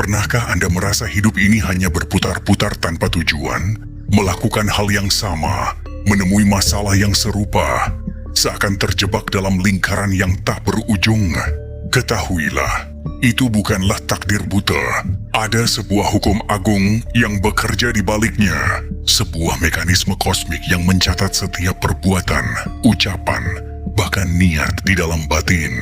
Pernahkah Anda merasa hidup ini hanya berputar-putar tanpa tujuan? Melakukan hal yang sama, menemui masalah yang serupa, seakan terjebak dalam lingkaran yang tak berujung. Ketahuilah, itu bukanlah takdir buta. Ada sebuah hukum agung yang bekerja di baliknya. Sebuah mekanisme kosmik yang mencatat setiap perbuatan, ucapan, bahkan niat di dalam batin.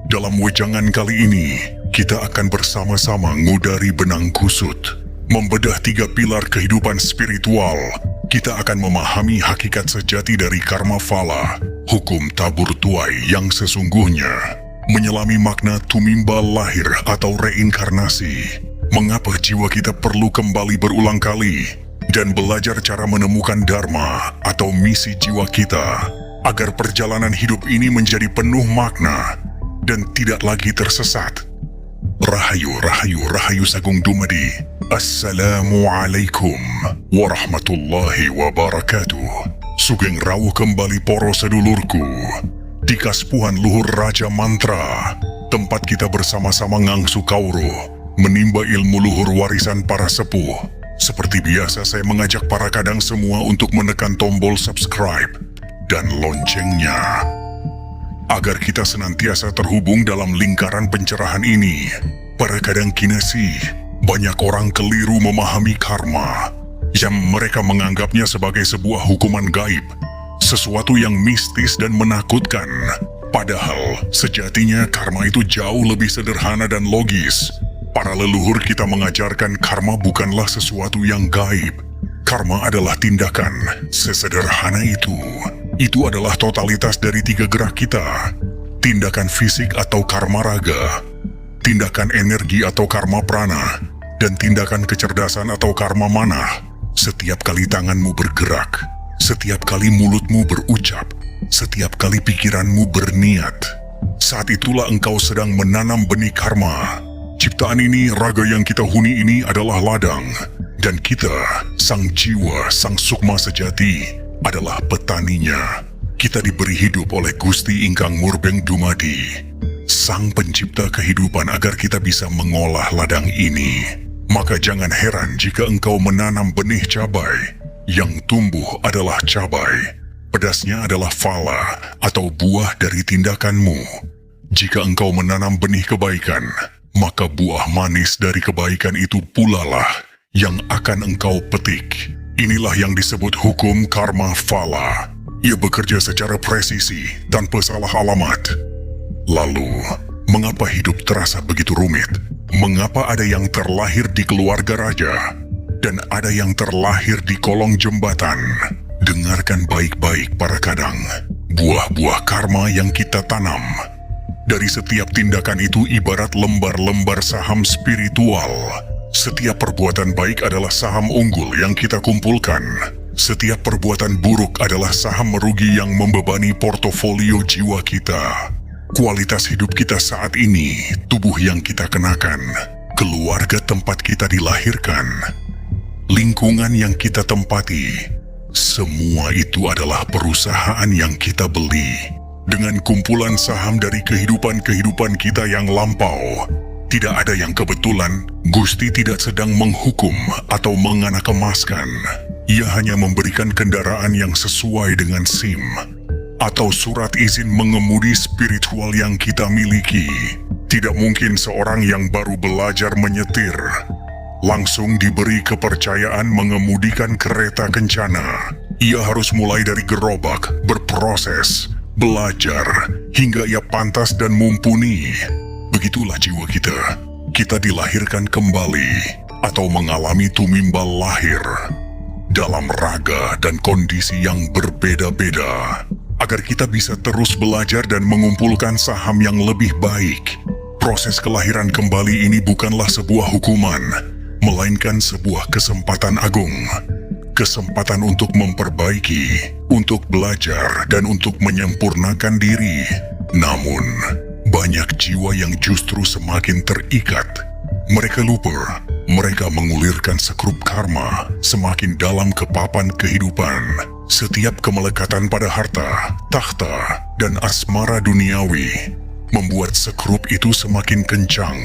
Dalam wejangan kali ini, kita akan bersama-sama ngudari benang kusut, membedah 3 pilar kehidupan spiritual. Kita akan memahami hakikat sejati dari karma phala, hukum tabur tuai yang sesungguhnya, menyelami makna tumimba lahir atau reinkarnasi, mengapa jiwa kita perlu kembali berulang kali, dan belajar cara menemukan dharma atau misi jiwa kita, agar perjalanan hidup ini menjadi penuh makna dan tidak lagi tersesat. Rahayu, rahayu, rahayu sagung dumadi. Assalamualaikum warahmatullahi wabarakatuh. Sugeng rawuh kembali poro sedulurku di Kaspuhan Luhur Raja Mantra, tempat kita bersama-sama ngangsu kauro, menimba ilmu luhur warisan para sepuh. Seperti biasa, saya mengajak para kadang semua untuk menekan tombol subscribe dan loncengnya, agar kita senantiasa terhubung dalam lingkaran pencerahan ini. Para kadang kinasi, banyak orang keliru memahami karma, yang mereka menganggapnya sebagai sebuah hukuman gaib, sesuatu yang mistis dan menakutkan. Padahal, sejatinya karma itu jauh lebih sederhana dan logis. Para leluhur kita mengajarkan karma bukanlah sesuatu yang gaib. Karma adalah tindakan, sesederhana itu. Itu adalah totalitas dari 3 gerak kita. Tindakan fisik atau karma raga, tindakan energi atau karma prana, dan tindakan kecerdasan atau karma manah. Setiap kali tanganmu bergerak, setiap kali mulutmu berucap, setiap kali pikiranmu berniat, saat itulah engkau sedang menanam benih karma. Ciptaan ini, raga yang kita huni ini adalah ladang, dan kita, sang jiwa, sang sukma sejati, adalah petaninya. Kita diberi hidup oleh Gusti Ingkang Murbeng Dumadi, sang pencipta kehidupan, agar kita bisa mengolah ladang ini. Maka jangan heran jika engkau menanam benih cabai, yang tumbuh adalah cabai. Pedasnya adalah phala atau buah dari tindakanmu. Jika engkau menanam benih kebaikan, maka buah manis dari kebaikan itu pula lah yang akan engkau petik. Inilah yang disebut hukum karma phala. Ia bekerja secara presisi tanpa salah alamat. Lalu, mengapa hidup terasa begitu rumit? Mengapa ada yang terlahir di keluarga raja dan ada yang terlahir di kolong jembatan? Dengarkan baik-baik para kadang. Buah-buah karma yang kita tanam dari setiap tindakan itu ibarat lembar-lembar saham spiritual. Setiap perbuatan baik adalah saham unggul yang kita kumpulkan. Setiap perbuatan buruk adalah saham merugi yang membebani portofolio jiwa kita. Kualitas hidup kita saat ini, tubuh yang kita kenakan, keluarga tempat kita dilahirkan, lingkungan yang kita tempati, semua itu adalah perusahaan yang kita beli dengan kumpulan saham dari kehidupan-kehidupan kita yang lampau. Tidak ada yang kebetulan. Gusti tidak sedang menghukum atau menganak-emaskan. Ia hanya memberikan kendaraan yang sesuai dengan SIM atau surat izin mengemudi spiritual yang kita miliki. Tidak mungkin seorang yang baru belajar menyetir langsung diberi kepercayaan mengemudikan kereta kencana. Ia harus mulai dari gerobak, berproses, belajar, hingga ia pantas dan mumpuni. Begitulah jiwa kita. Kita dilahirkan kembali atau mengalami tumimbal lahir dalam raga dan kondisi yang berbeda-beda, agar kita bisa terus belajar dan mengumpulkan saham yang lebih baik. Proses kelahiran kembali ini bukanlah sebuah hukuman, melainkan sebuah kesempatan agung. Kesempatan untuk memperbaiki, untuk belajar, dan untuk menyempurnakan diri. Namun, banyak jiwa yang justru semakin terikat. Mereka lupa, mereka mengulirkan sekrup karma semakin dalam ke papan kehidupan. Setiap kemelekatan pada harta, takhta, dan asmara duniawi membuat sekrup itu semakin kencang.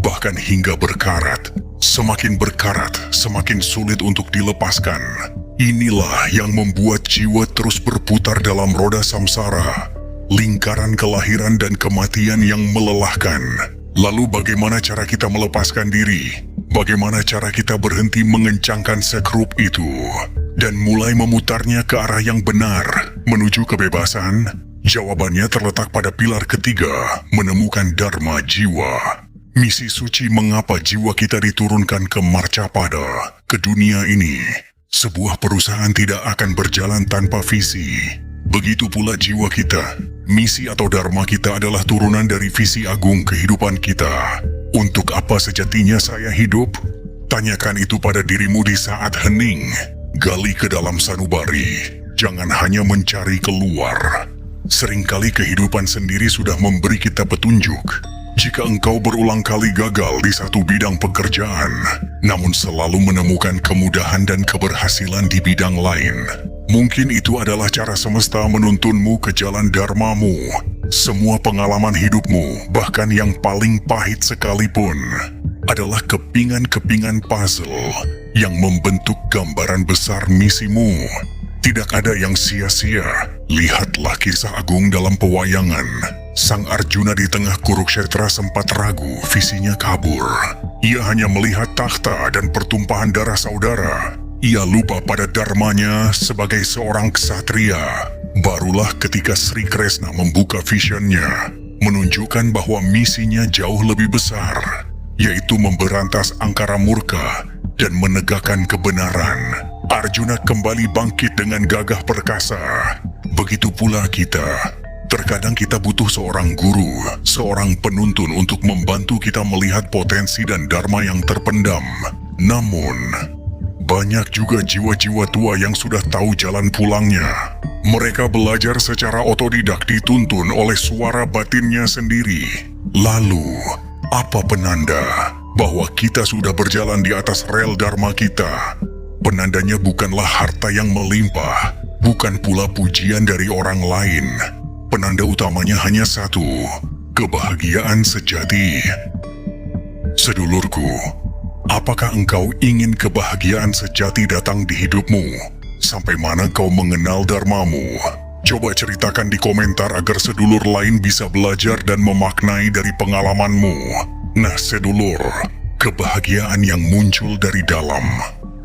bahkan hingga berkarat. Semakin berkarat, semakin sulit untuk dilepaskan. Inilah yang membuat jiwa terus berputar dalam roda samsara, lingkaran kelahiran dan kematian yang melelahkan. Lalu bagaimana cara kita melepaskan diri? Bagaimana cara kita berhenti mengencangkan sekrup itu dan mulai memutarnya ke arah yang benar, menuju kebebasan? Jawabannya terletak pada pilar ketiga, menemukan dharma jiwa. Misi suci mengapa jiwa kita diturunkan ke Marcapada, ke dunia ini. Sebuah perusahaan tidak akan berjalan tanpa visi. Begitu pula jiwa kita. Misi atau dharma kita adalah turunan dari visi agung kehidupan kita. Untuk apa sejatinya saya hidup? Tanyakan itu pada dirimu di saat hening. Gali ke dalam sanubari. Jangan hanya mencari keluar. Seringkali kehidupan sendiri sudah memberi kita petunjuk. Jika engkau berulang kali gagal di satu bidang pekerjaan, namun selalu menemukan kemudahan dan keberhasilan di bidang lain, mungkin itu adalah cara semesta menuntunmu ke jalan dharmamu. Semua pengalaman hidupmu, bahkan yang paling pahit sekalipun, adalah kepingan-kepingan puzzle yang membentuk gambaran besar misimu. Tidak ada yang sia-sia. Lihatlah kisah agung dalam pewayangan. Sang Arjuna di tengah Kurukshetra sempat ragu, visinya kabur. Ia hanya melihat takhta dan pertumpahan darah saudara. Ia lupa pada dharmanya sebagai seorang ksatria. Barulah ketika Sri Kresna membuka visionnya, menunjukkan bahwa misinya jauh lebih besar, yaitu memberantas angkara murka dan menegakkan kebenaran. Arjuna kembali bangkit dengan gagah perkasa. Begitu pula kita. Terkadang kita butuh seorang guru, seorang penuntun untuk membantu kita melihat potensi dan dharma yang terpendam. Namun, banyak juga jiwa-jiwa tua yang sudah tahu jalan pulangnya. Mereka belajar secara otodidak dituntun oleh suara batinnya sendiri. Lalu, apa penanda bahwa kita sudah berjalan di atas rel dharma kita? Penandanya bukanlah harta yang melimpah, bukan pula pujian dari orang lain. Penanda utamanya hanya satu, kebahagiaan sejati. Sedulurku, apakah engkau ingin kebahagiaan sejati datang di hidupmu? Sampai mana kau mengenal dharmamu? Coba ceritakan di komentar agar sedulur lain bisa belajar dan memaknai dari pengalamanmu. Nah sedulur, kebahagiaan yang muncul dari dalam.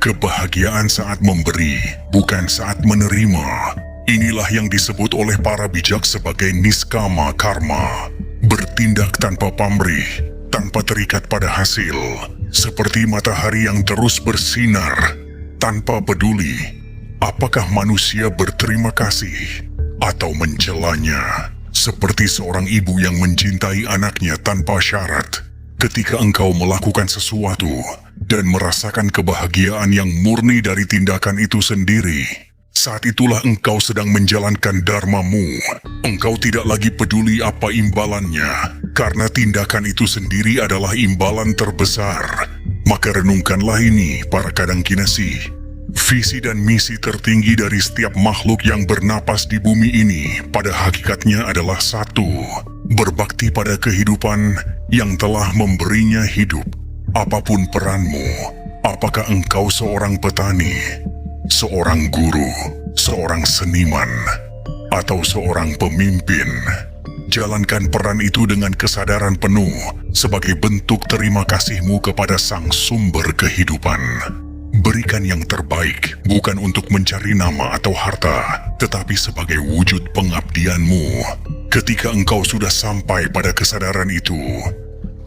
Kebahagiaan saat memberi, bukan saat menerima. Inilah yang disebut oleh para bijak sebagai niskama karma. Bertindak tanpa pamrih, tanpa terikat pada hasil. Seperti matahari yang terus bersinar, tanpa peduli apakah manusia berterima kasih atau mencelanya. Seperti seorang ibu yang mencintai anaknya tanpa syarat. Ketika engkau melakukan sesuatu dan merasakan kebahagiaan yang murni dari tindakan itu sendiri, saat itulah engkau sedang menjalankan dharmamu. Engkau tidak lagi peduli apa imbalannya, karena tindakan itu sendiri adalah imbalan terbesar. Maka renungkanlah ini, para kadang kinasi. Visi dan misi tertinggi dari setiap makhluk yang bernapas di bumi ini pada hakikatnya adalah satu, berbakti pada kehidupan yang telah memberinya hidup. Apapun peranmu, apakah engkau seorang petani, seorang guru, seorang seniman, atau seorang pemimpin, jalankan peran itu dengan kesadaran penuh sebagai bentuk terima kasihmu kepada sang sumber kehidupan. Berikan yang terbaik, bukan untuk mencari nama atau harta, tetapi sebagai wujud pengabdianmu. Ketika engkau sudah sampai pada kesadaran itu,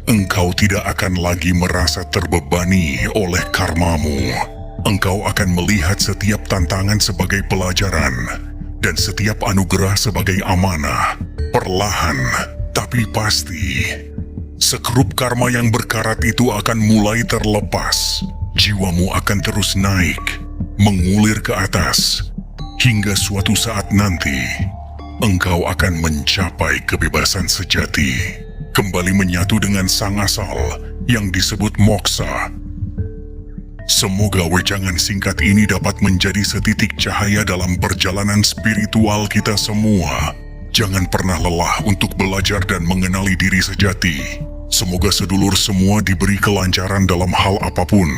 engkau tidak akan lagi merasa terbebani oleh karmamu. Engkau akan melihat setiap tantangan sebagai pelajaran dan setiap anugerah sebagai amanah. Perlahan, tapi pasti, sekrup karma yang berkarat itu akan mulai terlepas. Jiwamu akan terus naik, mengulir ke atas, hingga suatu saat nanti, engkau akan mencapai kebebasan sejati, kembali menyatu dengan sang asal yang disebut moksa. Semoga wejangan singkat ini dapat menjadi setitik cahaya dalam perjalanan spiritual kita semua. Jangan pernah lelah untuk belajar dan mengenali diri sejati. Semoga sedulur semua diberi kelancaran dalam hal apapun.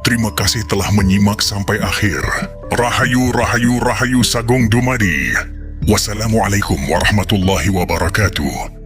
Terima kasih telah menyimak sampai akhir. Rahayu, rahayu, rahayu Sagong Dumadi. Wassalamualaikum warahmatullahi wabarakatuh.